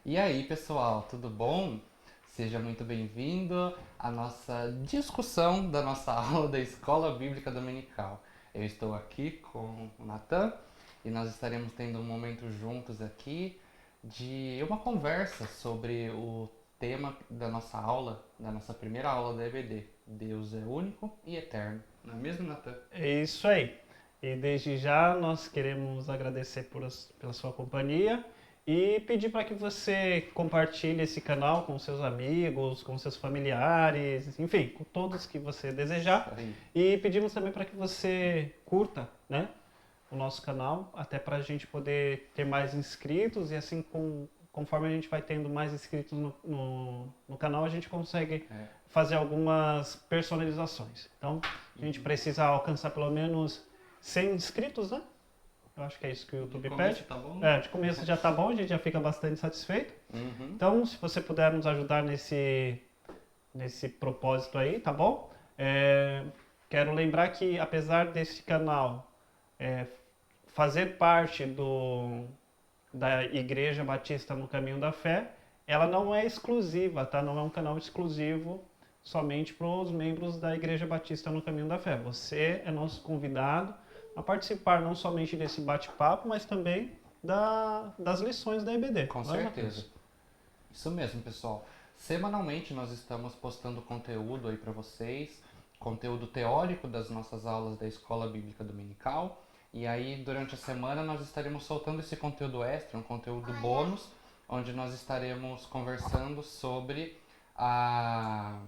E aí, pessoal, tudo bom? Seja muito bem-vindo à nossa discussão da nossa aula da Escola Bíblica Dominical. Eu estou aqui com o Natan e nós estaremos tendo um momento juntos aqui de uma conversa sobre o tema da nossa aula, da nossa primeira aula da EBD. Deus é único e eterno. Não é mesmo, Natan? É isso aí. E desde já nós queremos agradecer pela sua companhia e pedir para que você compartilhe esse canal com seus amigos, com seus familiares, enfim, com todos que você Isso desejar. aí. E pedimos também para que você curta, né, o nosso canal, até para a gente poder ter mais inscritos e assim conforme a gente vai tendo mais inscritos no canal, a gente consegue É. fazer algumas personalizações. Então, a gente precisa alcançar pelo menos 100 inscritos, né? Eu acho que é isso que o De YouTube começo pede. tá bom, né? É, de começo já tá bom, a gente já fica bastante satisfeito. Uhum. Então, se você puder nos ajudar nesse propósito aí, tá bom? Quero lembrar que, apesar desse canal é, fazer parte da Igreja Batista no Caminho da Fé, ela não é exclusiva, tá? Não é um canal exclusivo somente para os membros da Igreja Batista no Caminho da Fé. Você é nosso convidado a participar não somente desse bate-papo, mas também das lições da EBD. Com Não é, certeza. Matheus? Isso mesmo, pessoal. Semanalmente nós estamos postando conteúdo aí para vocês, conteúdo teórico das nossas aulas da Escola Bíblica Dominical. E aí, durante a semana, nós estaremos soltando esse conteúdo extra, um conteúdo bônus, onde nós estaremos conversando a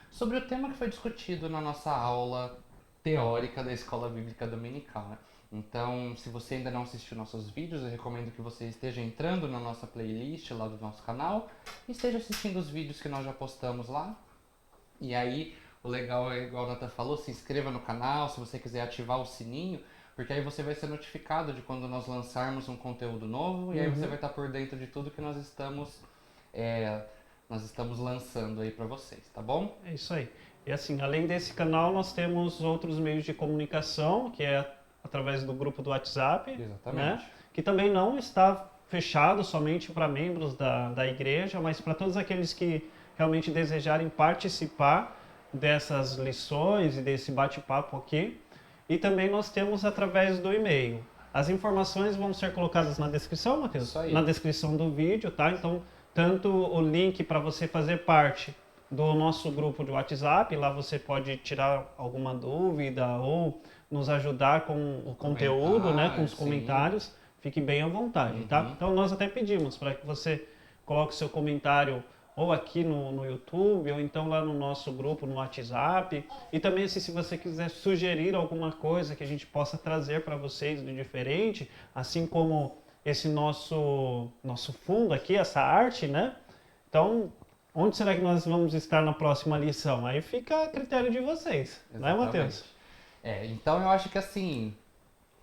sobre o tema que foi discutido na nossa aula teórica da Escola Bíblica Dominical, né? Então, se você ainda não assistiu nossos vídeos, eu recomendo que você esteja entrando na nossa playlist lá do nosso canal e esteja assistindo os vídeos que nós já postamos lá. E aí, o legal é, igual a Nata falou, se inscreva no canal, se você quiser ativar o sininho, porque aí você vai ser notificado de quando nós lançarmos um conteúdo novo e aí você Uhum. vai estar por dentro de tudo que é, nós estamos lançando aí para vocês, tá bom? É isso aí. E assim, além desse canal, nós temos outros meios de comunicação, que é através do grupo do WhatsApp, né? Exatamente. Que também não está fechado somente para membros da igreja, mas para todos aqueles que realmente desejarem participar dessas lições e desse bate-papo aqui. E também nós temos através do e-mail. As informações vão ser colocadas na descrição, Isso Matheus? Na aí. descrição do vídeo, tá? Então, tanto o link para você fazer parte do nosso grupo de WhatsApp, lá você pode tirar alguma dúvida ou nos ajudar com o conteúdo, né, com Comentário, os sim. comentários, fique bem à vontade, tá? Uhum. Então nós até pedimos para que você coloque seu comentário ou aqui no YouTube, ou então lá no nosso grupo no WhatsApp. E também assim, se você quiser sugerir alguma coisa que a gente possa trazer para vocês de diferente, assim como esse nosso fundo aqui, essa arte, né? Então, onde será que nós vamos estar na próxima lição? Aí fica a critério de vocês, não é, Exatamente. Matheus? Então eu acho que assim,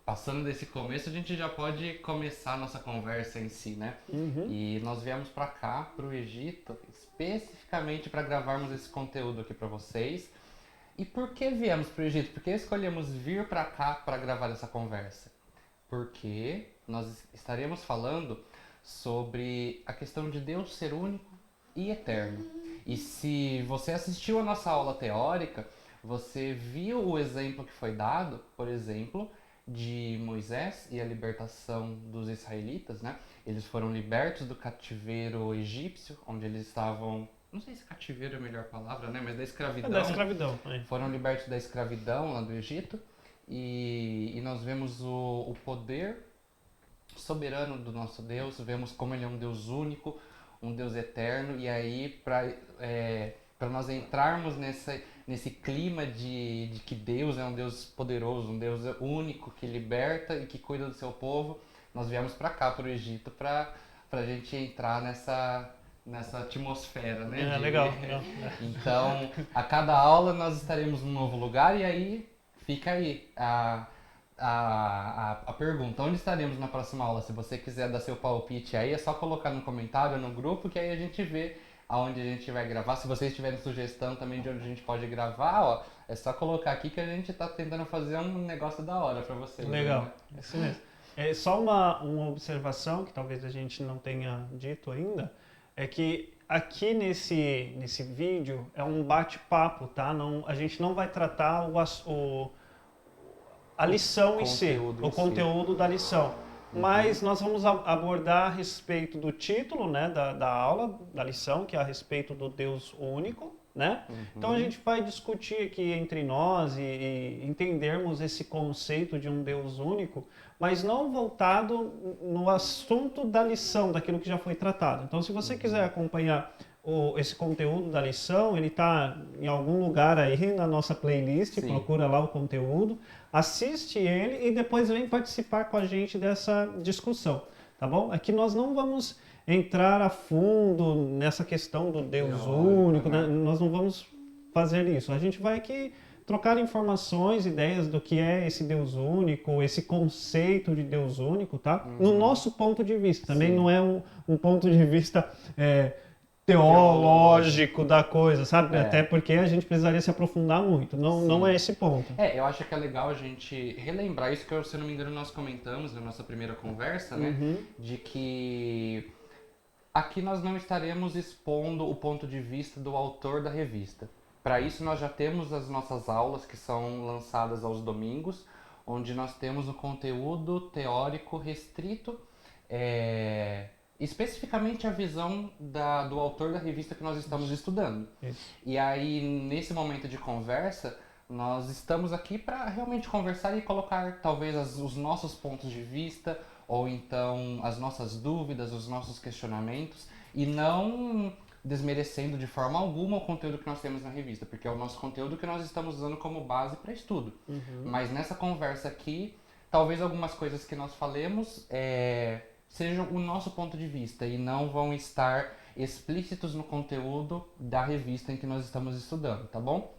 passando desse começo, a gente já pode começar a nossa conversa em si, né? Uhum. E nós viemos para cá, para o Egito, especificamente para gravarmos esse conteúdo aqui para vocês. E por que viemos para o Egito? Por que escolhemos vir para cá para gravar essa conversa? Porque nós estaremos falando sobre a questão de Deus ser único e eterno. E se você assistiu a nossa aula teórica, você viu o exemplo que foi dado, por exemplo, de Moisés e a libertação dos israelitas, né? Eles foram libertos do cativeiro egípcio, onde eles estavam, não sei se cativeiro é a melhor palavra, né? Mas da É da escravidão. escravidão. É. Foram libertos da escravidão lá do Egito. E nós vemos o poder soberano do nosso Deus, vemos como ele é um Deus único, um Deus eterno, e aí para nós entrarmos nesse clima de que Deus é um Deus poderoso, um Deus único que liberta e que cuida do seu povo, nós viemos para cá, para o Egito, para a gente entrar nessa atmosfera, né? É, legal, legal. Então, a cada aula nós estaremos num novo lugar e aí fica aí a pergunta, onde estaremos na próxima aula? Se você quiser dar seu palpite aí, é só colocar no comentário, no grupo, que aí a gente vê aonde a gente vai gravar. Se vocês tiverem sugestão também de onde a gente pode gravar, ó, é só colocar aqui que a gente tá tentando fazer um negócio da hora pra vocês aí, Legal, né? isso mesmo. É só uma observação que talvez a gente não tenha dito ainda, é que aqui nesse vídeo é um bate-papo, tá? Não, a gente não vai tratar a lição em si, Conteúdo o em si. conteúdo da lição. Mas nós vamos abordar a respeito do título, né, da aula, da lição, que é a respeito do Deus único, né? Então a gente vai discutir aqui entre nós e entendermos esse conceito de um Deus único, mas não voltado no assunto da lição, daquilo que já foi tratado. Então, se você quiser acompanhar esse conteúdo da lição, ele está em algum lugar aí na nossa playlist, Sim. procura lá o conteúdo, assiste ele e depois vem participar com a gente dessa discussão, tá bom? Aqui nós não vamos entrar a fundo nessa questão do Deus Teórico, único, né? nós não vamos fazer isso. A gente vai aqui trocar informações, ideias do que é esse Deus único, esse conceito de Deus único, tá? No nosso ponto de vista, também Sim. não é um ponto de vista teológico da coisa, sabe? É. Até porque a gente precisaria se aprofundar muito, não é esse ponto. Eu acho que é legal a gente relembrar isso que, se eu não me engano, nós comentamos na nossa primeira conversa, né? De que aqui nós não estaremos expondo o ponto de vista do autor da revista. Para isso, nós já temos as nossas aulas que são lançadas aos domingos, onde nós temos um conteúdo teórico restrito, especificamente a visão do autor da revista que nós estamos estudando. Isso. E aí, nesse momento de conversa, nós estamos aqui para realmente conversar e colocar talvez os nossos pontos de vista, ou então as nossas dúvidas, os nossos questionamentos, e não desmerecendo de forma alguma o conteúdo que nós temos na revista, porque é o nosso conteúdo que nós estamos usando como base para estudo. Mas nessa conversa aqui, talvez algumas coisas que nós falemos sejam o nosso ponto de vista e não vão estar explícitos no conteúdo da revista em que nós estamos estudando, tá bom?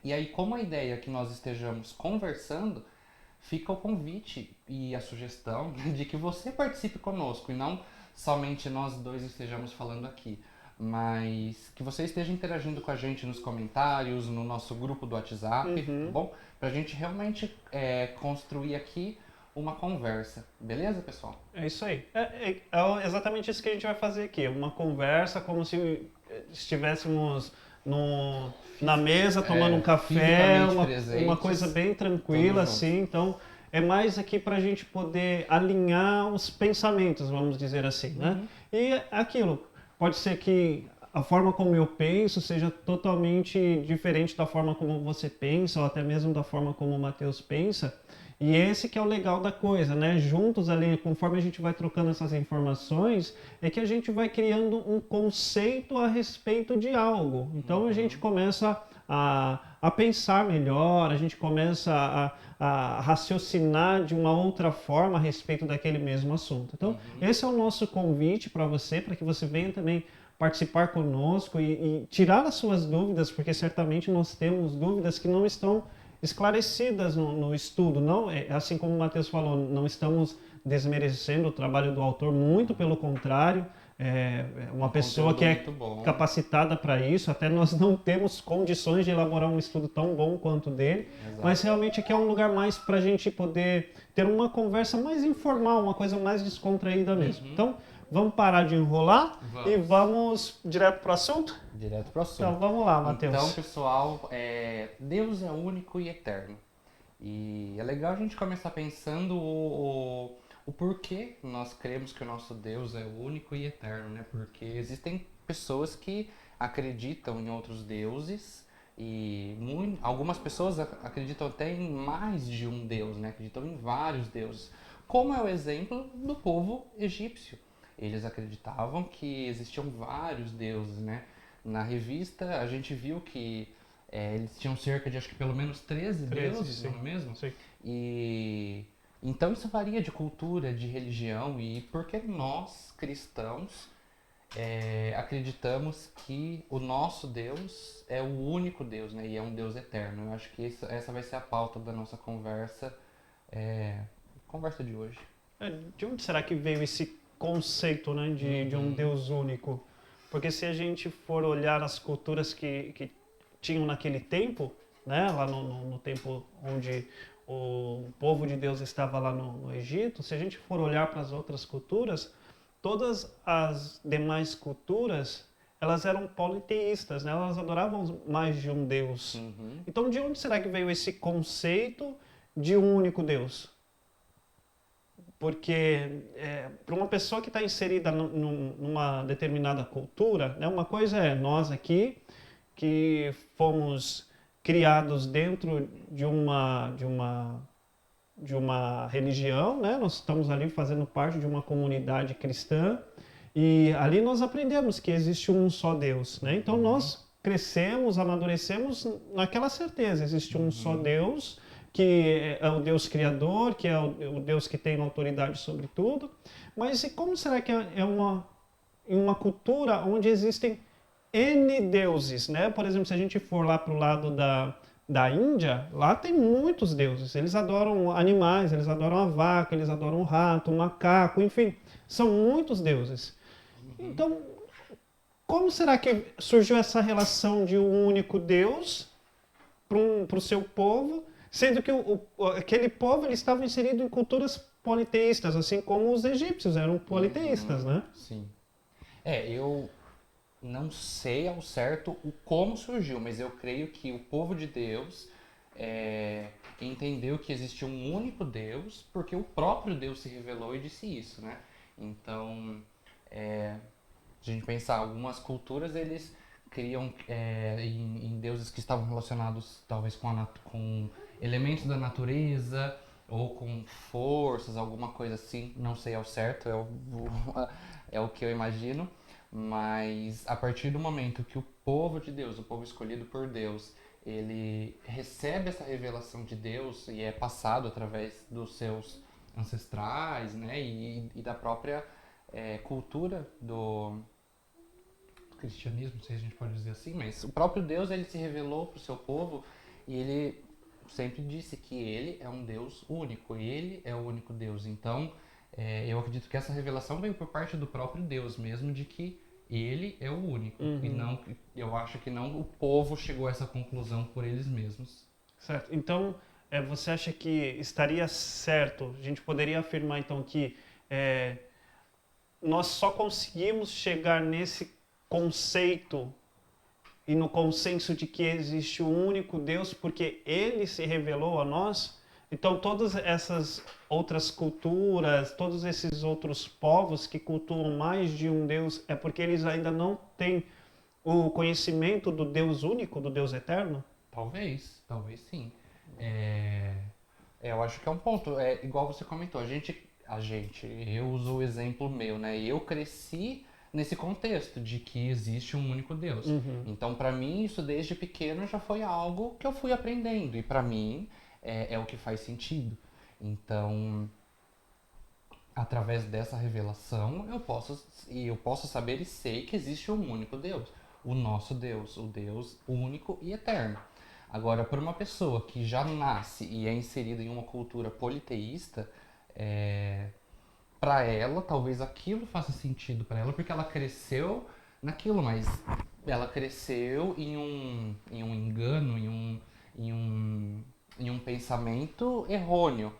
E aí, como a ideia é que nós estejamos conversando, fica o convite e a sugestão de que você participe conosco e não somente nós dois estejamos falando aqui, mas que você esteja interagindo com a gente nos comentários, no nosso grupo do WhatsApp, tá bom? Pra gente realmente construir aqui uma conversa, beleza, pessoal? É isso aí. É exatamente isso que a gente vai fazer aqui. Uma conversa como se estivéssemos na mesa tomando um café, fisicamente uma coisa bem tranquila, todos assim. Então, é mais aqui para a gente poder alinhar os pensamentos, vamos dizer assim, né? E aquilo, pode ser que a forma como eu penso seja totalmente diferente da forma como você pensa, ou até mesmo da forma como o Matheus pensa. E esse que é o legal da coisa, né? Juntos ali, conforme a gente vai trocando essas informações, é que a gente vai criando um conceito a respeito de algo. Então a gente começa a pensar melhor, a gente começa a raciocinar de uma outra forma a respeito daquele mesmo assunto. Então, esse é o nosso convite para você, para que você venha também participar conosco e tirar as suas dúvidas, porque certamente nós temos dúvidas que não estão esclarecidas no estudo. Não, assim como o Matheus falou, não estamos desmerecendo o trabalho do autor, muito pelo contrário, uma pessoa que é capacitada para isso, até nós não temos condições de elaborar um estudo tão bom quanto o dele, mas realmente aqui é um lugar mais para a gente poder ter uma conversa mais informal, uma coisa mais descontraída mesmo. Então, vamos parar de enrolar e vamos direto para o assunto? Direto para o assunto. Então vamos lá, Matheus. Então, pessoal, Deus é único e eterno. E é legal a gente começar pensando o porquê nós cremos que o nosso Deus é único e eterno, né? Porque existem pessoas que acreditam em outros deuses e algumas pessoas acreditam até em mais de um Deus, né? Acreditam em vários deuses. Como é o exemplo do povo egípcio. Eles acreditavam que existiam vários deuses, né? Na revista a gente viu que eles tinham cerca de, acho que pelo menos 13 deuses, sim. não é mesmo? Sim. E então isso varia de cultura, de religião, e porque nós, cristãos, acreditamos que o nosso Deus é o único Deus, né? E é um Deus eterno. Eu acho que essa vai ser a pauta da nossa conversa de hoje. De onde será que veio esse conceito, né, de um Deus único? Porque se a gente for olhar as culturas que tinham naquele tempo, né, lá no tempo o povo de Deus estava lá no Egito, se a gente for olhar para as outras culturas, todas as demais culturas, elas eram politeístas, né? Elas adoravam mais de um Deus. Uhum. Então, de onde será que veio esse conceito de um único Deus? Porque para uma pessoa que está inserida numa determinada cultura, né, uma coisa é nós aqui, que fomos criados dentro de uma religião, né? Nós estamos ali fazendo parte de uma comunidade cristã e ali nós aprendemos que existe um só Deus, né? Então nós crescemos, amadurecemos naquela certeza, existe um só Deus, que é o Deus criador, que é o Deus que tem autoridade sobre tudo. Mas e como será que é em uma cultura onde existem N deuses, né? Por exemplo, se a gente for lá para o lado da Índia, lá tem muitos deuses. Eles adoram animais, eles adoram a vaca, eles adoram o rato, o macaco, enfim, são muitos deuses. Então, como será que surgiu essa relação de um único Deus para o seu povo, sendo que aquele povo ele estava inserido em culturas politeístas, assim como os egípcios eram politeístas, né? Sim. Eu não sei ao certo o como surgiu, mas eu creio que o povo de Deus entendeu que existia um único Deus, porque o próprio Deus se revelou e disse isso, né? Então, se a gente pensar, algumas culturas eles criam em deuses que estavam relacionados talvez com elementos da natureza ou com forças, alguma coisa assim, não sei ao certo, é o que eu imagino, mas a partir do momento que o povo de Deus, o povo escolhido por Deus, ele recebe essa revelação de Deus e é passado através dos seus ancestrais, né, e da própria cultura do cristianismo, não sei se a gente pode dizer assim, mas o próprio Deus ele se revelou para o seu povo e ele sempre disse que ele é um Deus único, ele é o único Deus. Então, eu acredito que essa revelação veio por parte do próprio Deus mesmo, de que ele é o único. E não, eu acho que não o povo chegou a essa conclusão por eles mesmos. Certo. Então, você acha que estaria certo, a gente poderia afirmar então que nós só conseguimos chegar nesse conceito e no consenso de que existe um único Deus porque ele se revelou a nós? Então, todas essas outras culturas, todos esses outros povos que cultuam mais de um Deus, é porque eles ainda não têm o conhecimento do Deus único, do Deus eterno? Talvez sim. Eu acho que é um ponto. É igual você comentou, eu uso o exemplo meu, né? Eu cresci nesse contexto de que existe um único Deus. Então, para mim, isso desde pequeno já foi algo que eu fui aprendendo e para mim é o que faz sentido. Então, através dessa revelação, eu posso saber e sei que existe um único Deus, o nosso Deus, o Deus único e eterno. Agora, por uma pessoa que já nasce e é inserida em uma cultura politeísta, para ela, talvez aquilo faça sentido para ela, porque ela cresceu naquilo, mas ela cresceu em um engano, em um pensamento errôneo,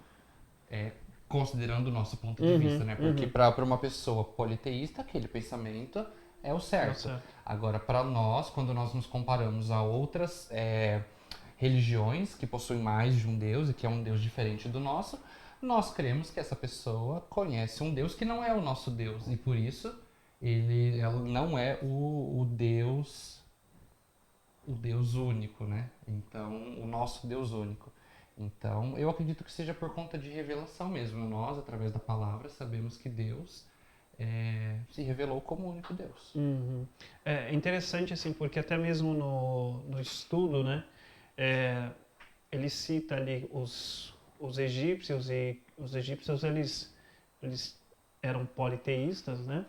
considerando o nosso ponto de vista, né? Porque para uma pessoa politeísta, aquele pensamento é o certo. Agora, para nós, quando nós nos comparamos a outras religiões que possuem mais de um Deus e que é um Deus diferente do nosso, nós cremos que essa pessoa conhece um Deus que não é o nosso Deus e por isso ela não é o Deus único, né? Então, o nosso Deus único. Então, eu acredito que seja por conta de revelação mesmo. Nós, através da palavra, sabemos que Deus se revelou como o único Deus. É interessante, assim, porque até mesmo no estudo, né, ele cita ali os egípcios, e os egípcios, eles eram politeístas, né,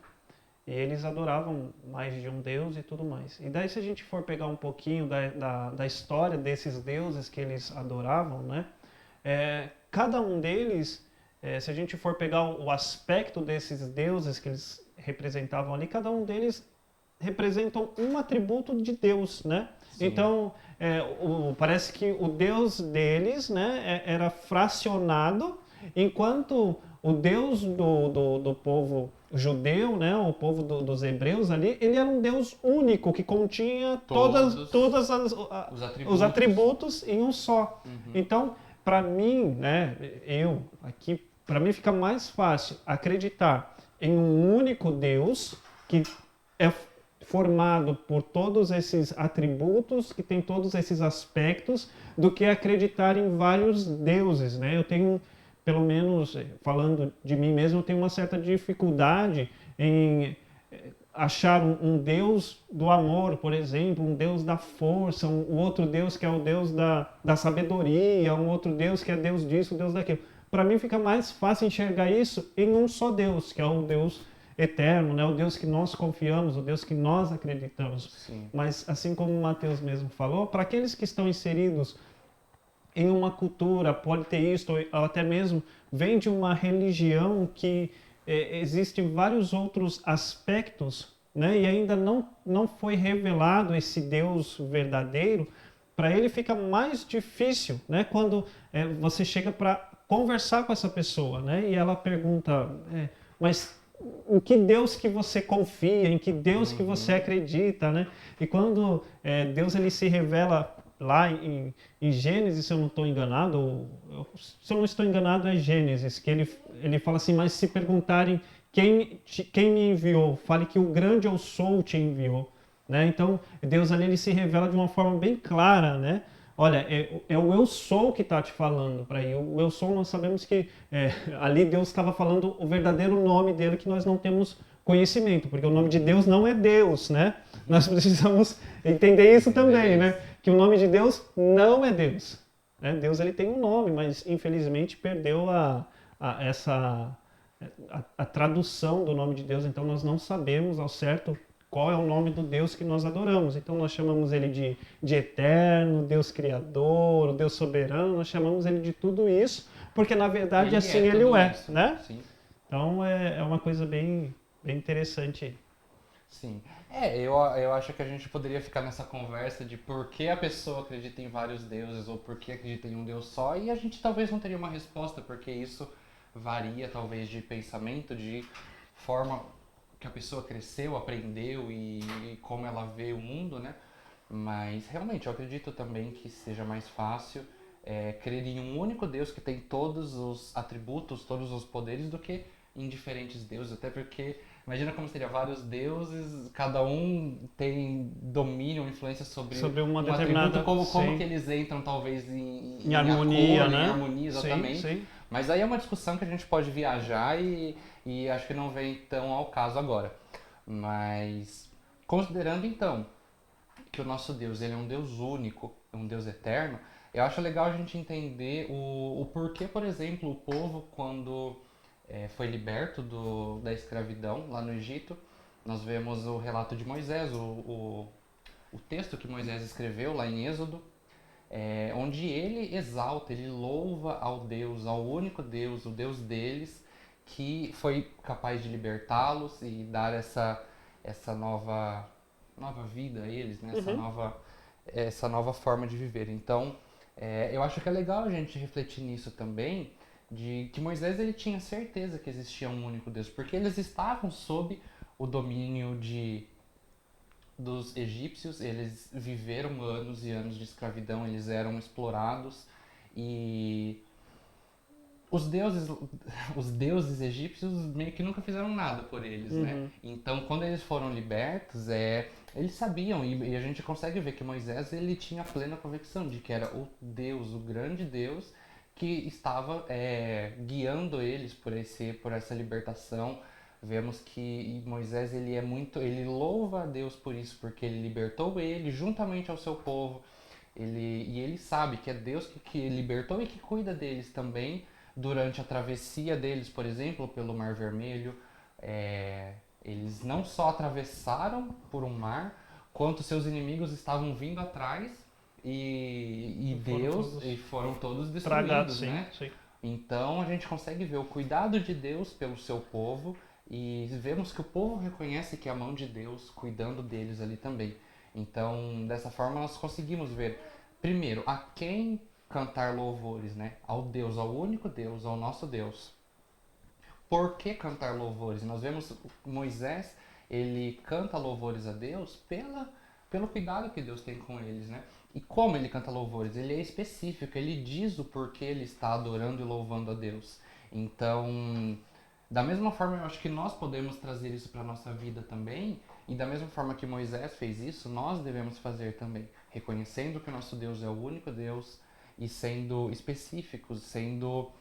e eles adoravam mais de um deus e tudo mais. E daí, se a gente for pegar um pouquinho da história desses deuses que eles adoravam, né, cada um deles, se a gente for pegar o aspecto desses deuses que eles representavam ali, cada um deles representam um atributo de Deus, né? Sim. Então, parece que o Deus deles, né, era fracionado, enquanto o Deus do povo judeu, né, o povo dos hebreus ali, ele era um Deus único, que continha todos os atributos em um só. Então, para mim, né, para mim fica mais fácil acreditar em um único Deus que é formado por todos esses atributos, que tem todos esses aspectos, do que acreditar em vários deuses, né? Eu tenho, pelo menos, falando de mim mesmo, eu tenho uma certa dificuldade em achar um Deus do amor, por exemplo, um Deus da força, um outro Deus que é o Deus da sabedoria, um outro Deus que é Deus disso, Deus daquilo. Para mim fica mais fácil enxergar isso em um só Deus, que é o Deus eterno, né? O Deus que nós confiamos, o Deus que nós acreditamos. Sim. Mas, assim como o Mateus mesmo falou, para aqueles que estão inseridos em uma cultura politeísta, ou até mesmo vem de uma religião que existem vários outros aspectos, né? E ainda não foi revelado esse Deus verdadeiro, para ele fica mais difícil, né? Quando você chega para conversar com essa pessoa, né? E ela pergunta, mas em que Deus que você confia, em que Deus que você acredita, né? E quando Deus ele se revela lá em Gênesis, se eu não estou enganado, se eu não estou enganado é Gênesis, que ele fala assim, mas se perguntarem quem me enviou, fale que o grande eu sou te enviou, né? Então Deus ali ele se revela de uma forma bem clara, né? Olha, é o eu sou que está te falando para aí. O eu sou, nós sabemos que ali Deus estava falando o verdadeiro nome dele que nós não temos conhecimento, porque o nome de Deus não é Deus, né? Nós precisamos entender isso também, né? Que o nome de Deus não é Deus. Né? Deus ele tem um nome, mas infelizmente perdeu a tradução do nome de Deus, então nós não sabemos ao certo qual é o nome do Deus que nós adoramos. Então nós chamamos ele de eterno, Deus criador, Deus soberano, nós chamamos ele de tudo isso, porque na verdade assim ele o é, né? Sim. Então é uma coisa bem interessante. Sim. Eu acho que a gente poderia ficar nessa conversa de por que a pessoa acredita em vários deuses ou por que acredita em um Deus só, e a gente talvez não teria uma resposta, porque isso varia talvez de pensamento, de forma que a pessoa cresceu, aprendeu e como ela vê o mundo, né? Mas realmente eu acredito também que seja mais fácil crer em um único Deus que tem todos os atributos, todos os poderes, do que em diferentes deuses, até porque imagina como seria vários deuses, cada um tem domínio, influência sobre uma um determinada, atributo, como que eles entram talvez em harmonia, acordo, né? em harmonia, exatamente. Sim. Mas aí é uma discussão que a gente pode viajar e acho que não vem tão ao caso agora. Mas considerando então que o nosso Deus ele é um Deus único, um Deus eterno, eu acho legal a gente entender o porquê, por exemplo, o povo quando foi liberto da escravidão lá no Egito, nós vemos o relato de Moisés, o texto que Moisés escreveu lá em Êxodo, onde ele exalta, ele louva ao único Deus, o Deus deles, que foi capaz de libertá-los e dar essa nova vida a eles, né? Essa nova forma de viver. Então, eu acho que é legal a gente refletir nisso também, de que Moisés ele tinha certeza que existia um único Deus, porque eles estavam sob o domínio dos egípcios, eles viveram anos e anos de escravidão, eles eram explorados e os deuses egípcios meio que nunca fizeram nada por eles, né? Então, quando eles foram libertos, eles sabiam, e a gente consegue ver que Moisés ele tinha plena convicção de que era o Deus, o grande Deus, que estava guiando eles por essa libertação. Vemos que Moisés ele louva a Deus por isso, porque ele libertou ele juntamente ao seu povo. E ele sabe que é Deus que libertou e que cuida deles também durante a travessia deles, por exemplo, pelo Mar Vermelho. Eles não só atravessaram por um mar, quanto seus inimigos estavam vindo atrás e foram todos destruídos, né? Sim. Então a gente consegue ver o cuidado de Deus pelo seu povo e vemos que o povo reconhece que é a mão de Deus cuidando deles ali também. Então, dessa forma, nós conseguimos ver, primeiro, a quem cantar louvores, né? Ao Deus, ao único Deus, ao nosso Deus. Por que cantar louvores? Nós vemos Moisés, ele canta louvores a Deus pelo cuidado que Deus tem com eles, né? E como ele canta louvores? Ele é específico, ele diz o porquê ele está adorando e louvando a Deus. Então, da mesma forma, eu acho que nós podemos trazer isso para a nossa vida também, e da mesma forma que Moisés fez isso, nós devemos fazer também, reconhecendo que o nosso Deus é o único Deus e sendo específicos, sendo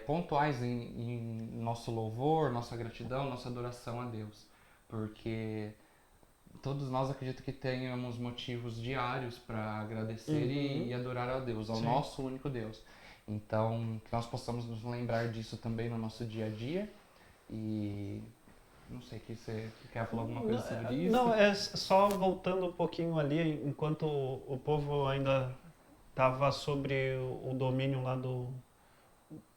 pontuais em nosso louvor, nossa gratidão, nossa adoração a Deus. Porque todos nós acredito que tenhamos motivos diários para agradecer e adorar a Deus, ao Sim. nosso único Deus. Então, que nós possamos nos lembrar disso também no nosso dia a dia. E não sei que você quer falar alguma coisa sobre isso? Não, é só voltando um pouquinho ali, enquanto o povo ainda estava sobre o domínio lá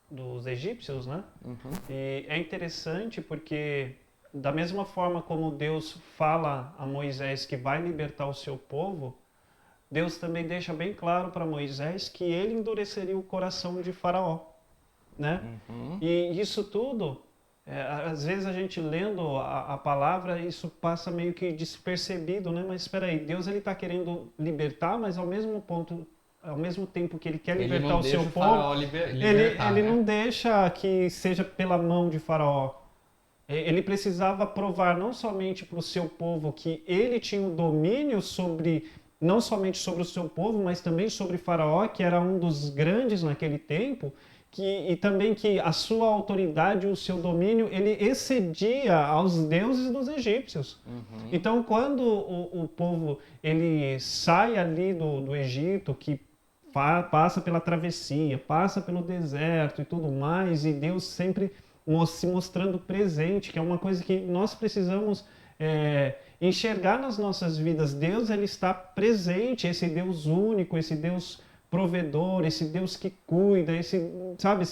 dos egípcios, né? Uhum. E é interessante porque, da mesma forma como Deus fala a Moisés que vai libertar o seu povo, Deus também deixa bem claro para Moisés que ele endureceria o coração de Faraó, né? Uhum. E isso tudo, às vezes a gente lendo a palavra, isso passa meio que despercebido, né? Mas espera aí, Deus ele está querendo libertar, mas ao mesmo tempo que ele quer Ele libertar não o deixa seu o povo, faraó libertar, ele né? não deixa que seja pela mão de Faraó. Ele precisava provar não somente para o seu povo que ele tinha o domínio sobre, não somente sobre o seu povo, mas também sobre Faraó, que era um dos grandes naquele tempo, e também que a sua autoridade, o seu domínio, ele excedia aos deuses dos egípcios. Uhum. Então, quando o povo ele sai ali do Egito, que passa pela travessia, passa pelo deserto e tudo mais, e Deus sempre se mostrando presente, que é uma coisa que nós precisamos enxergar nas nossas vidas. Deus ele está presente, esse Deus único, esse Deus provedor, esse Deus que cuida, esse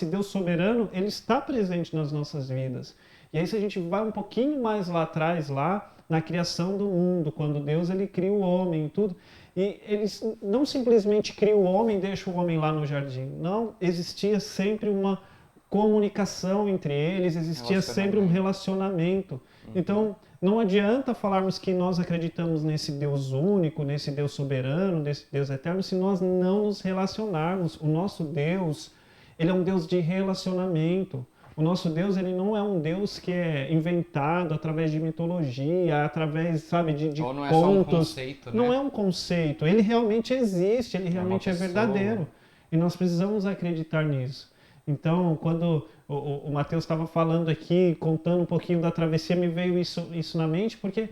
Deus soberano, ele está presente nas nossas vidas. E aí se a gente vai um pouquinho mais lá atrás, lá na criação do mundo, quando Deus ele cria o homem e tudo, e ele não simplesmente cria o homem e deixa o homem lá no jardim. Não, existia sempre uma comunicação entre eles, existia sempre um relacionamento. Então, não adianta falarmos que nós acreditamos nesse Deus único, nesse Deus soberano, nesse Deus eterno, se nós não nos relacionarmos. O nosso Deus, ele é um Deus de relacionamento. O nosso Deus, ele não é um Deus que é inventado através de mitologia, através, sabe, de Ou não é contos. só um conceito, né? Não é um conceito, ele realmente existe, ele realmente é verdadeiro. E nós precisamos acreditar nisso. Então, quando o Mateus estava falando aqui, contando um pouquinho da travessia, me veio isso na mente, porque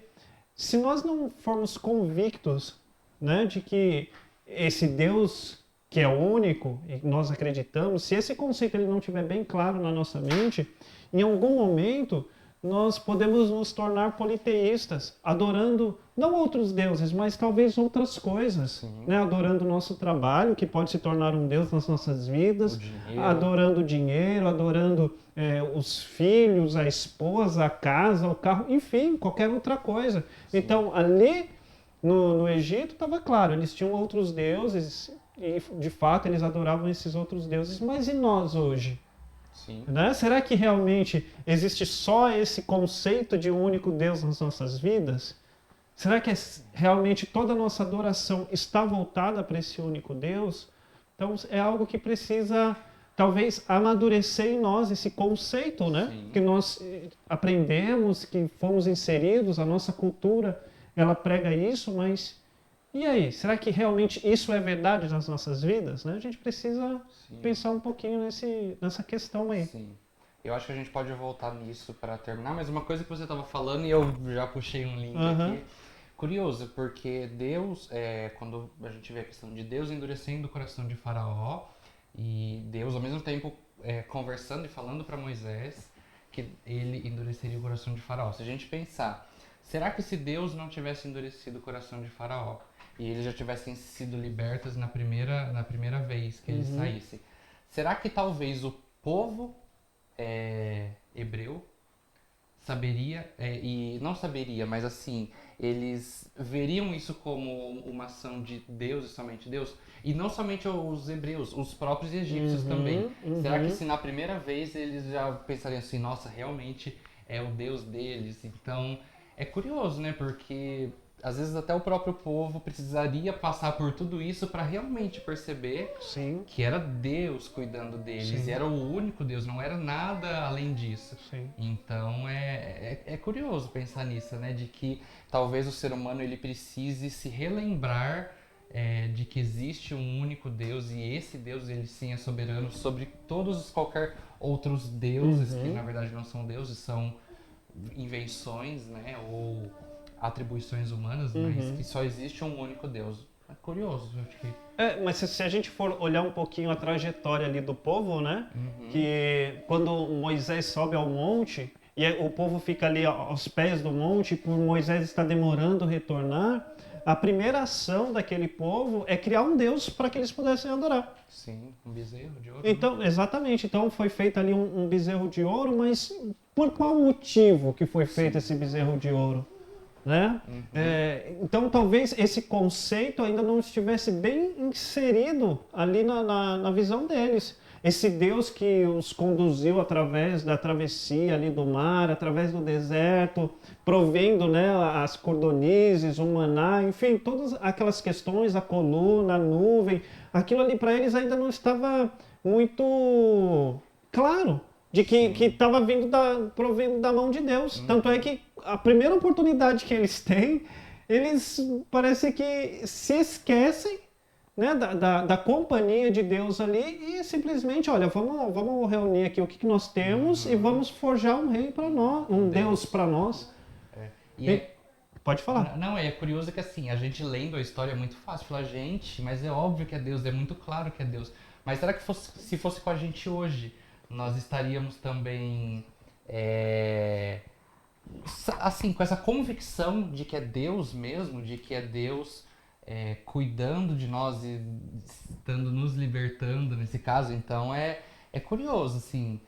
se nós não formos convictos, né, de que esse Deus que é único e nós acreditamos, se esse conceito ele não estiver bem claro na nossa mente, em algum momento nós podemos nos tornar politeístas, adorando não outros deuses, mas talvez outras coisas, né? Adorando o nosso trabalho, que pode se tornar um deus nas nossas vidas, adorando o dinheiro, adorando os filhos, a esposa, a casa, o carro, enfim, qualquer outra coisa. Sim. Então, ali no Egito estava claro, eles tinham outros deuses e, de fato, eles adoravam esses outros deuses, mas e nós hoje? Sim. Né? Será que realmente existe só esse conceito de um único Deus nas nossas vidas? Será que realmente toda a nossa adoração está voltada para esse único Deus? Então é algo que precisa talvez amadurecer em nós esse conceito, né? Sim. Que nós aprendemos, que fomos inseridos, a nossa cultura ela prega isso, mas e aí? Será que realmente isso é verdade nas nossas vidas? Né? A gente precisa pensar um pouquinho nessa questão aí. Sim. Eu acho que a gente pode voltar nisso para terminar, mas uma coisa que você estava falando e eu já puxei um link aqui. Curioso, porque Deus, quando a gente vê a questão de Deus endurecendo o coração de Faraó e Deus ao mesmo tempo conversando e falando para Moisés que ele endureceria o coração de Faraó. Se a gente pensar, será que se Deus não tivesse endurecido o coração de Faraó e eles já tivessem sido libertos na primeira vez que eles saíssem, será que talvez o povo hebreu saberia, e não saberia, mas assim, eles veriam isso como uma ação de Deus e somente Deus? E não somente os hebreus, os próprios egípcios também. Será que se na primeira vez eles já pensariam assim, nossa, realmente é o Deus deles? Então, é curioso, né? Porque às vezes até o próprio povo precisaria passar por tudo isso para realmente perceber Sim, que era Deus cuidando deles, e sim, era o único Deus, não era nada além disso. sim. Então é curioso pensar nisso, né? De que talvez o ser humano ele precise se relembrar de que existe um único Deus, e esse Deus ele sim é soberano sobre todos os qualquer outros deuses que na verdade não são deuses, são invenções, né? Ou atribuições humanas, mas que só existe um único Deus. É curioso, eu acho que. Mas se a gente for olhar um pouquinho a trajetória ali do povo, né? Que quando Moisés sobe ao monte e o povo fica ali aos pés do monte, por Moisés estar demorando retornar, a primeira ação daquele povo é criar um Deus para que eles pudessem adorar. Sim, um bezerro de ouro. Então, exatamente. Então foi feito ali um bezerro de ouro, mas por qual motivo que foi feito esse bezerro de ouro? Né? Então talvez esse conceito ainda não estivesse bem inserido ali na visão deles. Esse Deus que os conduziu através da travessia ali do mar, através do deserto, provendo, né, as cordonizes, o maná, enfim, todas aquelas questões, a coluna, a nuvem, aquilo ali para eles ainda não estava muito claro de que estava provendo da mão de Deus. Tanto é que a primeira oportunidade que eles têm, eles parece que se esquecem, né, da companhia de Deus ali e simplesmente, olha, vamos reunir aqui o que nós temos e vamos forjar um rei para nós, um Deus para nós. E Pode falar. não, é curioso que assim, a gente lendo a história é muito fácil falar, gente, mas é óbvio que é Deus, é muito claro que é Deus. Mas será que se fosse com a gente hoje, nós estaríamos também assim, com essa convicção de que é Deus mesmo, de que é Deus cuidando de nós e estando nos libertando nesse caso? Então é curioso, assim,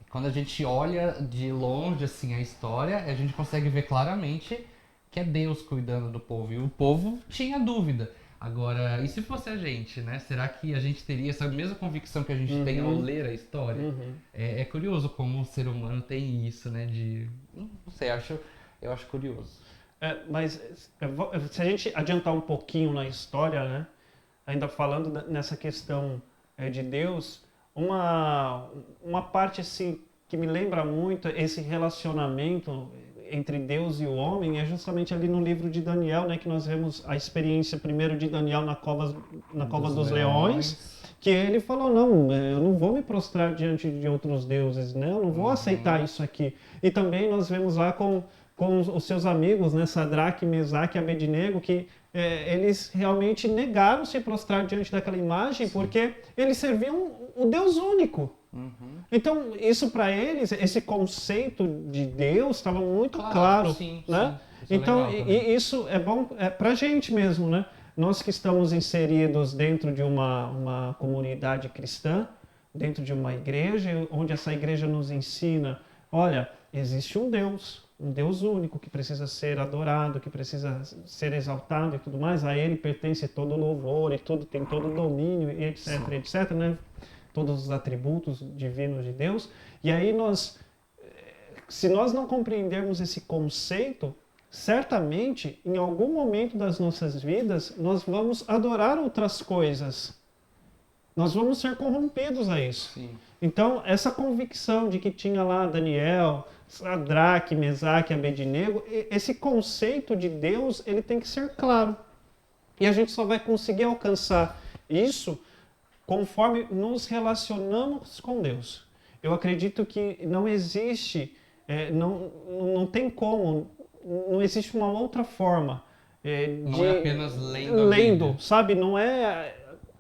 quando a gente olha de longe assim a história, a gente consegue ver claramente que é Deus cuidando do povo, e o povo tinha dúvida. Agora, e se fosse a gente, né? Será que a gente teria essa mesma convicção que a gente tem ao ler a história? É curioso como o ser humano tem isso, né? Não sei, eu acho curioso. Mas se a gente adiantar um pouquinho na história, né? Ainda falando nessa questão de Deus, uma parte assim que me lembra muito esse relacionamento entre Deus e o homem é justamente ali no livro de Daniel, né, que nós vemos a experiência primeiro de Daniel na cova dos leões, que ele falou, não, eu não vou me prostrar diante de outros deuses, né, eu não vou aceitar isso aqui. E também nós vemos lá com os seus amigos, né, Sadraque, Mesaque e Abednego, que eles realmente negaram se prostrar diante daquela imagem, porque eles serviam o Deus único. Então, isso para eles, esse conceito de Deus estava muito claro, sim, né? sim. Isso Então, e isso é bom para a gente mesmo, né? Nós que estamos inseridos dentro de uma comunidade cristã, dentro de uma igreja, onde essa igreja nos ensina, olha, existe um Deus único que precisa ser adorado, que precisa ser exaltado e tudo mais, a ele pertence todo o louvor e tudo, tem todo o domínio e etc, etc, né? Todos os atributos divinos de Deus. E aí se nós não compreendermos esse conceito, certamente, em algum momento das nossas vidas, nós vamos adorar outras coisas. Nós vamos ser corrompidos a isso. Sim. Então, essa convicção de que tinha lá Daniel, Sadraque, Mesaque, Abednego, esse conceito de Deus, ele tem que ser claro. E a gente só vai conseguir alcançar isso conforme nos relacionamos com Deus. Eu acredito que não existe, não tem como, não existe uma outra forma não é apenas lendo, sabe? Não é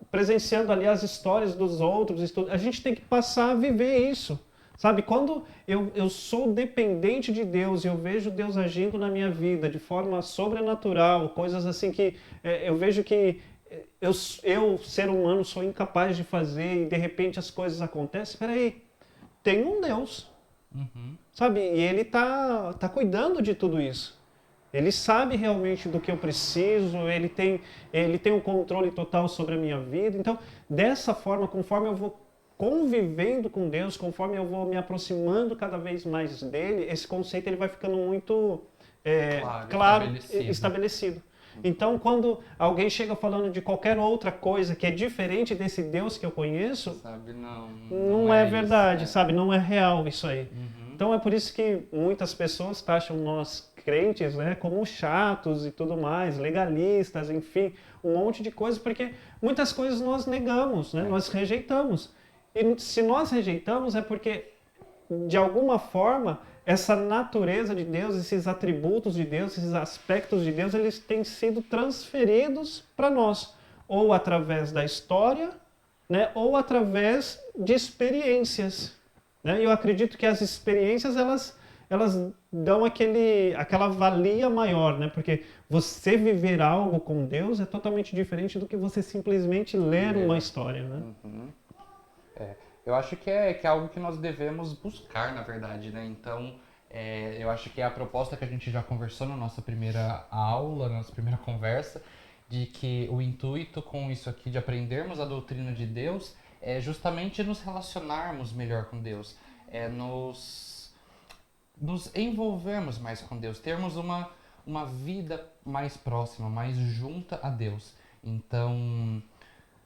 presenciando ali as histórias dos outros. A gente tem que passar a viver isso, sabe? Quando eu sou dependente de Deus e eu vejo Deus agindo na minha vida de forma sobrenatural, coisas assim que eu vejo que eu, ser humano, sou incapaz de fazer e de repente as coisas acontecem. Espera aí, tem um Deus, sabe? E ele tá cuidando de tudo isso. Ele sabe realmente do que eu preciso, ele tem um controle total sobre a minha vida. Então, dessa forma, conforme eu vou convivendo com Deus, conforme eu vou me aproximando cada vez mais dele, esse conceito ele vai ficando muito claro, estabelecido. Então, quando alguém chega falando de qualquer outra coisa que é diferente desse Deus que eu conheço, sabe, não é verdade, isso, sabe? Não é real isso aí. Uhum. Então, é por isso que muitas pessoas taxam nós crentes, né, como chatos e tudo mais, legalistas, enfim, um monte de coisas, porque muitas coisas nós negamos, né? Nós rejeitamos. E se nós rejeitamos é porque, de alguma forma, essa natureza de Deus, esses atributos de Deus, esses aspectos de Deus, eles têm sido transferidos para nós, ou através da história, né, ou através de experiências. Né? E eu acredito que as experiências, elas dão aquela valia maior, né? Porque você viver algo com Deus é totalmente diferente do que você simplesmente ler uma história, né? Uhum. Eu acho que é algo que nós devemos buscar, na verdade, né? Então, eu acho que é a proposta que a gente já conversou na nossa primeira aula, na nossa primeira conversa, de que o intuito com isso aqui, de aprendermos a doutrina de Deus, é justamente nos relacionarmos melhor com Deus, nos envolvermos mais com Deus, termos uma vida mais próxima, mais junta a Deus. Então,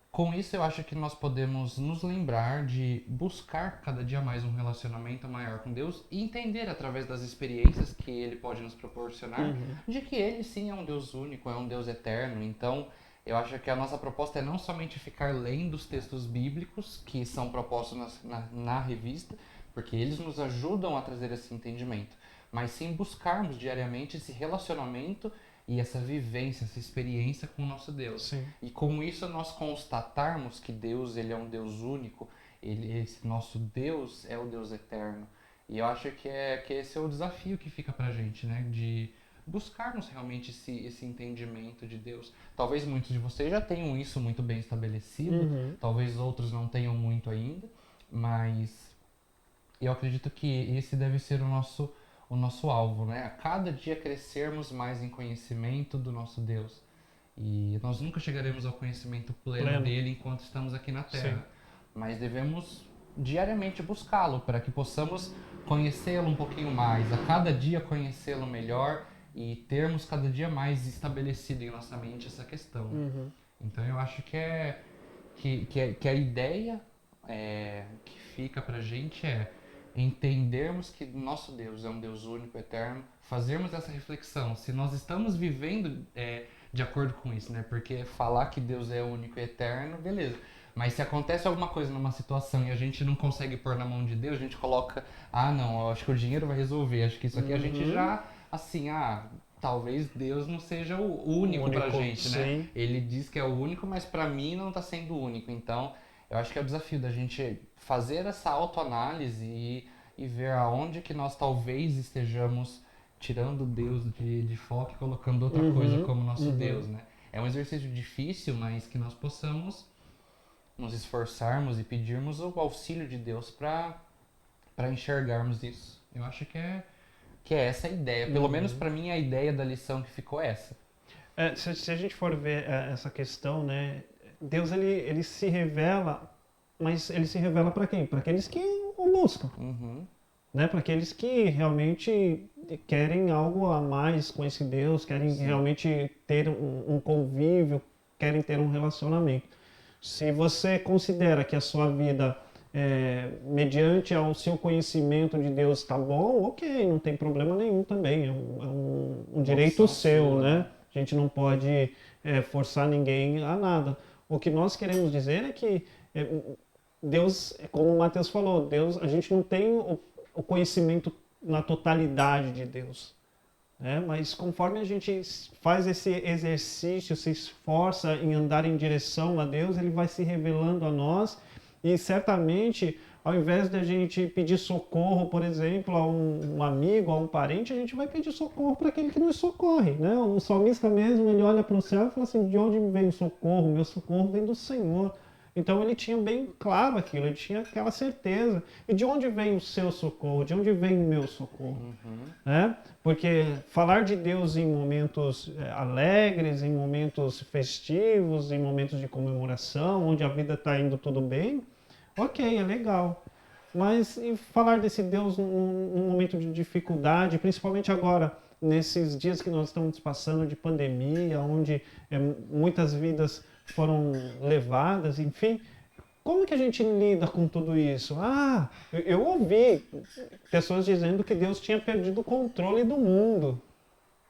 com isso eu acho que nós podemos nos lembrar de buscar cada dia mais um relacionamento maior com Deus e entender através das experiências que Ele pode nos proporcionar, de que Ele sim é um Deus único, é um Deus eterno. Então, eu acho que a nossa proposta é não somente ficar lendo os textos bíblicos que são propostos na revista, porque eles nos ajudam a trazer esse entendimento, mas sim buscarmos diariamente esse relacionamento e essa vivência, essa experiência com o nosso Deus. Sim. E com isso nós constatarmos que Deus ele é um Deus único, esse nosso Deus é o Deus eterno. E eu acho que esse é o desafio que fica pra gente, né? De buscarmos realmente esse entendimento de Deus. Talvez muitos de vocês já tenham isso muito bem estabelecido, talvez outros não tenham muito ainda, mas eu acredito que esse deve ser o nosso alvo, né? A cada dia crescermos mais em conhecimento do nosso Deus. E nós nunca chegaremos ao conhecimento pleno dele enquanto estamos aqui na Terra. Sim. Mas devemos diariamente buscá-lo para que possamos conhecê-lo um pouquinho mais, a cada dia conhecê-lo melhor e termos cada dia mais estabelecido em nossa mente essa questão. Então eu acho que a ideia que fica pra gente é entendermos que nosso Deus é um Deus único, eterno, fazermos essa reflexão, se nós estamos vivendo de acordo com isso, né? Porque falar que Deus é único e eterno, beleza. Mas se acontece alguma coisa numa situação e a gente não consegue pôr na mão de Deus, a gente coloca, não, eu acho que o dinheiro vai resolver, acho que isso aqui a gente já, assim, talvez Deus não seja o único pra gente, né? Sim. Ele diz que é o único, mas pra mim não tá sendo o único. Então, eu acho que é o desafio da gente fazer essa autoanálise e ver aonde que nós talvez estejamos tirando Deus de foco e colocando outra coisa como nosso Deus, né? É um exercício difícil, mas que nós possamos nos esforçarmos e pedirmos o auxílio de Deus para enxergarmos isso. Eu acho que é essa a ideia. Pelo menos para mim a ideia da lição que ficou essa. Se a gente for ver essa questão, né? Deus ele se revela, mas ele se revela para quem? Para aqueles que o buscam. Né? Para aqueles que realmente querem algo a mais com esse Deus, querem realmente ter um convívio, querem ter um relacionamento. Se você considera que a sua vida, mediante ao seu conhecimento de Deus, está bom, ok, não tem problema nenhum também, é um direito seu, né? A gente não pode forçar ninguém a nada. O que nós queremos dizer é que Deus, como o Matheus falou, Deus, a gente não tem o conhecimento na totalidade de Deus. Mas conforme a gente faz esse exercício, se esforça em andar em direção a Deus, Ele vai se revelando a nós e certamente, ao invés de a gente pedir socorro, por exemplo, a um amigo, a um parente, a gente vai pedir socorro para aquele que nos socorre. Né? O salmista mesmo, ele olha para o céu e fala assim, de onde me vem o socorro? Meu socorro vem do Senhor. Então ele tinha bem claro aquilo, ele tinha aquela certeza. E de onde vem o seu socorro? De onde vem o meu socorro? Né? Porque falar de Deus em momentos alegres, em momentos festivos, em momentos de comemoração, onde a vida está indo tudo bem, ok, é legal. Mas e falar desse Deus num momento de dificuldade, principalmente agora, nesses dias que nós estamos passando de pandemia, onde muitas vidas foram levadas, enfim, como que a gente lida com tudo isso? Ah, eu ouvi pessoas dizendo que Deus tinha perdido o controle do mundo.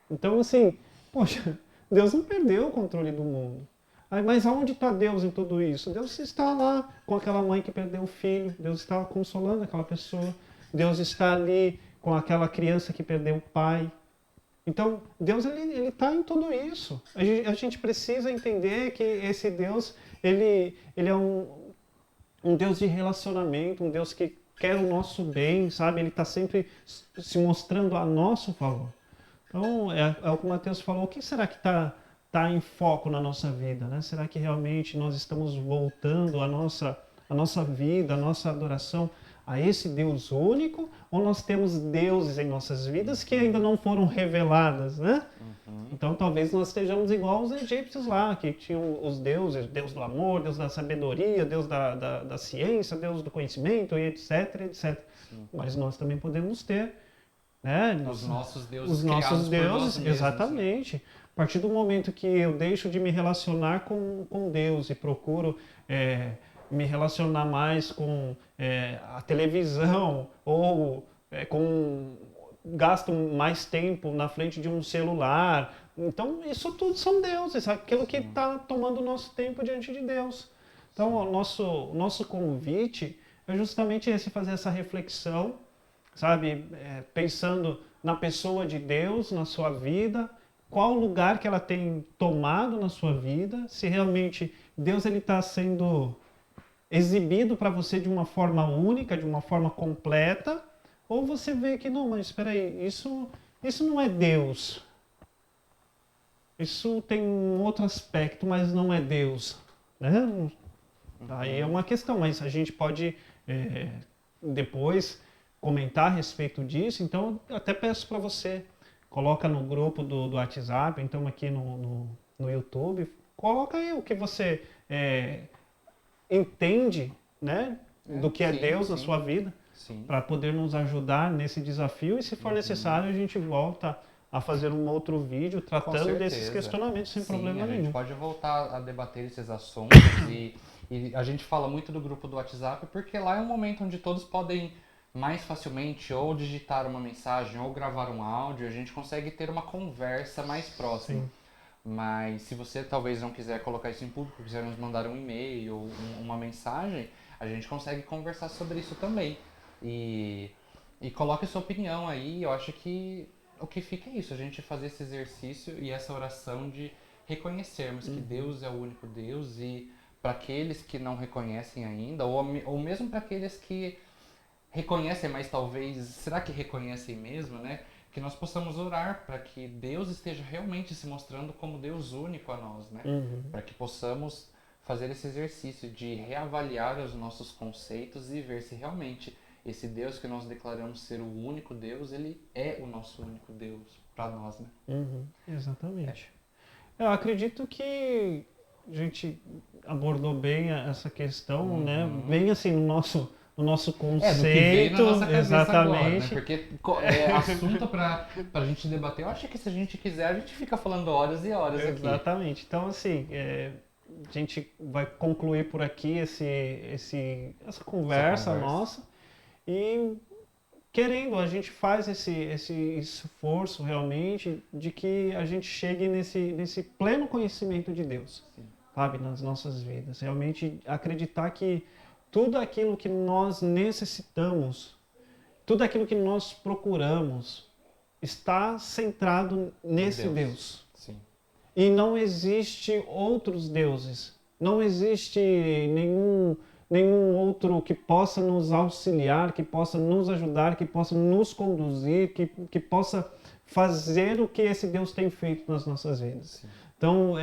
Então, assim, poxa, Deus não perdeu o controle do mundo. Mas aonde está Deus em tudo isso? Deus está lá com aquela mãe que perdeu o filho, Deus está consolando aquela pessoa, Deus está ali com aquela criança que perdeu o pai. Então, Deus ele está em tudo isso. A gente precisa entender que esse Deus ele é um Deus de relacionamento, um Deus que quer o nosso bem, sabe? Ele está sempre se mostrando a nosso favor. Então, é o que o Mateus falou. O que será que tá em foco na nossa vida, né? Será que realmente nós estamos voltando a nossa vida, a nossa adoração a esse Deus único? Ou nós temos deuses em nossas vidas que ainda não foram reveladas, né? Então, talvez nós estejamos igual os egípcios lá, que tinham os deuses, Deus do amor, Deus da sabedoria, Deus da ciência, Deus do conhecimento, e etc, etc. Mas nós também podemos ter, né? Os nossos deuses Os nossos criados por nós deuses, mesmos, exatamente. A partir do momento que eu deixo de me relacionar com Deus e procuro me relacionar mais com a televisão ou gasto mais tempo na frente de um celular. Então, isso tudo são deuses, aquilo que está tomando o nosso tempo diante de Deus. Então, o nosso convite é justamente esse, fazer essa reflexão, sabe? Pensando na pessoa de Deus, na sua vida, qual lugar que ela tem tomado na sua vida, se realmente Deus está sendo exibido para você de uma forma única, de uma forma completa, ou você vê que não, mas espera aí, isso não é Deus. Isso tem um outro aspecto, mas não é Deus. Né? Aí é uma questão, mas a gente pode depois comentar a respeito disso. Então, eu até peço para você, coloca no grupo do WhatsApp, então aqui no YouTube, coloca aí o que você entende, né, do que é Deus na sua vida, para poder nos ajudar nesse desafio. E se for necessário, a gente volta a fazer um outro vídeo tratando desses questionamentos sem problema nenhum. A gente pode voltar a debater esses assuntos e a gente fala muito do grupo do WhatsApp porque lá é um momento onde todos podem mais facilmente ou digitar uma mensagem ou gravar um áudio, a gente consegue ter uma conversa mais próxima. Sim. Mas se você talvez não quiser colocar isso em público, quiser nos mandar um e-mail ou uma mensagem, a gente consegue conversar sobre isso também. E coloque sua opinião aí. Eu acho que o que fica é isso, a gente fazer esse exercício e essa oração de reconhecermos que Deus é o único Deus, e para aqueles que não reconhecem ainda, ou mesmo para aqueles que reconhecem, mas talvez, será que reconhecem mesmo, né? Que nós possamos orar para que Deus esteja realmente se mostrando como Deus único a nós, né? Para que possamos fazer esse exercício de reavaliar os nossos conceitos e ver se realmente esse Deus que nós declaramos ser o único Deus, ele é o nosso único Deus para nós, né? Exatamente. Eu acredito que a gente abordou bem essa questão, né? Bem assim no nosso conceito, do que veio na nossa cabeça exatamente. Agora, né? Porque assunto pra gente debater, eu acho que se a gente quiser, a gente fica falando horas e horas aqui. Exatamente. Então, assim, a gente vai concluir por aqui essa conversa nossa, e querendo, a gente faz esse esforço realmente de que a gente chegue nesse pleno conhecimento de Deus, sabe, nas nossas vidas. Realmente acreditar que tudo aquilo que nós necessitamos, tudo aquilo que nós procuramos, está centrado nesse Deus. Sim. E não existe outros deuses. Não existe nenhum outro que possa nos auxiliar, que possa nos ajudar, que possa nos conduzir, que possa fazer o que esse Deus tem feito nas nossas vidas. Sim. Então,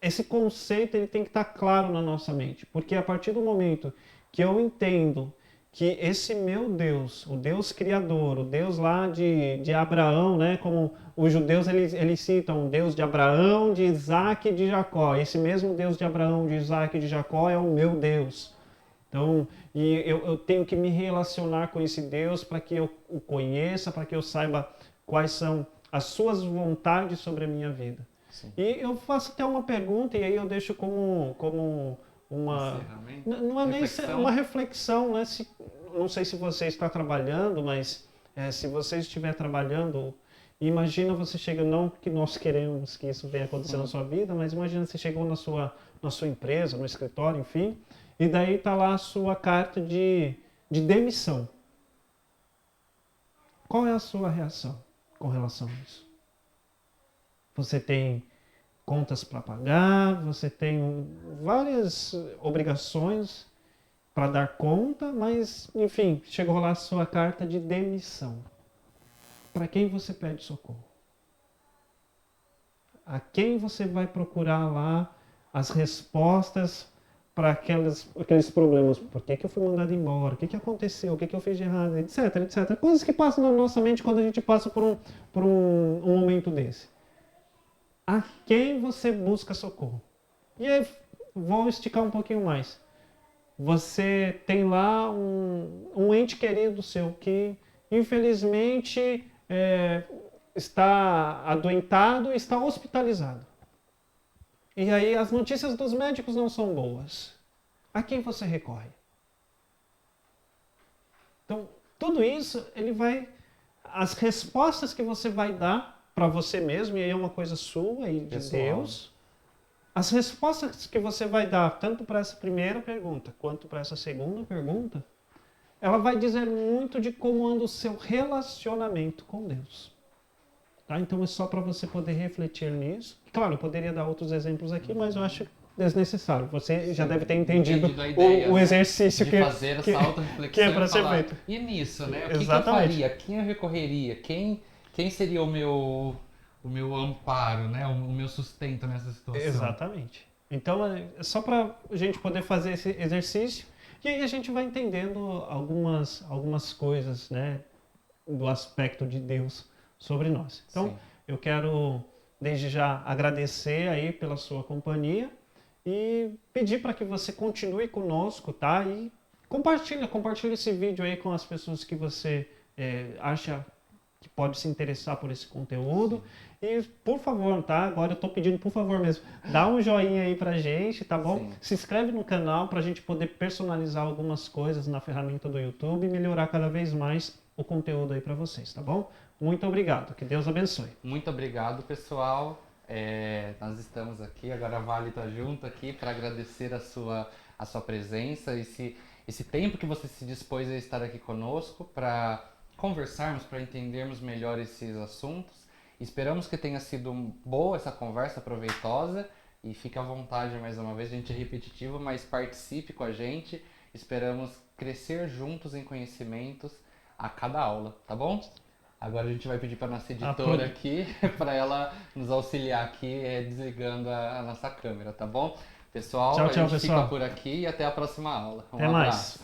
esse conceito ele tem que estar claro na nossa mente, porque a partir do momento que eu entendo que esse meu Deus, o Deus criador, o Deus lá de Abraão, né, como os judeus eles citam, o Deus de Abraão, de Isaac e de Jacó. Esse mesmo Deus de Abraão, de Isaac e de Jacó é o meu Deus. Então, eu tenho que me relacionar com esse Deus para que eu o conheça, para que eu saiba quais são as suas vontades sobre a minha vida. Sim. E eu faço até uma pergunta, e aí eu deixo como uma... Não é nem uma reflexão, né? Não sei se você está trabalhando, mas se você estiver trabalhando, imagina você chega, não que nós queremos que isso venha acontecer na sua vida, mas imagina você chegou na sua empresa, no escritório, enfim, e daí está lá a sua carta de demissão. Qual é a sua reação com relação a isso? Você tem contas para pagar, você tem várias obrigações para dar conta, mas, enfim, chegou lá a sua carta de demissão. Para quem você pede socorro? A quem você vai procurar lá as respostas para aqueles problemas? Por que eu fui mandado embora? O que aconteceu? O que eu fiz de errado? Etc, etc. Coisas que passam na nossa mente quando a gente passa por um momento desse. A quem você busca socorro? E aí, vou esticar um pouquinho mais. Você tem lá um ente querido seu que, infelizmente, está adoentado, está hospitalizado. E aí as notícias dos médicos não são boas. A quem você recorre? Então, tudo isso, as respostas que você vai dar para você mesmo, e aí é uma coisa sua e de pessoal. Deus, as respostas que você vai dar, tanto para essa primeira pergunta, quanto para essa segunda pergunta, ela vai dizer muito de como anda o seu relacionamento com Deus. Tá? Então é só para você poder refletir nisso. Claro, eu poderia dar outros exemplos aqui, mas eu acho desnecessário. Você já deve ter entendido a ideia, o né? exercício de que fazer essa auto-reflexão que é para ser falar, feito. E nisso, né? O que eu Exatamente. faria? Quem eu recorreria? Quem seria o meu amparo, né? O meu sustento nessa situação? Exatamente. Então, é só para a gente poder fazer esse exercício e aí a gente vai entendendo algumas coisas, né, do aspecto de Deus sobre nós. Então, Sim. eu quero desde já agradecer aí pela sua companhia e pedir para que você continue conosco, tá? E compartilhe esse vídeo aí com as pessoas que você acha que pode se interessar por esse conteúdo. Sim. E, por favor, tá? Agora eu tô pedindo, por favor mesmo, dá um joinha aí pra gente, tá bom? Sim. Se inscreve no canal pra gente poder personalizar algumas coisas na ferramenta do YouTube e melhorar cada vez mais o conteúdo aí pra vocês, tá bom? Muito obrigado, que Deus abençoe. Muito obrigado, pessoal. Nós estamos aqui, agora a Vale tá junto aqui para agradecer a sua presença, esse tempo que você se dispôs a estar aqui conosco para conversarmos, para entendermos melhor esses assuntos. Esperamos que tenha sido boa essa conversa, proveitosa, e fique à vontade mais uma vez, a gente é repetitivo, mas participe com a gente. Esperamos crescer juntos em conhecimentos a cada aula, tá bom? Agora a gente vai pedir para nossa editora aqui, para ela nos auxiliar aqui, desligando a nossa câmera, tá bom? Pessoal, tchau, a gente pessoal. fica por aqui e até a próxima aula. Até mais.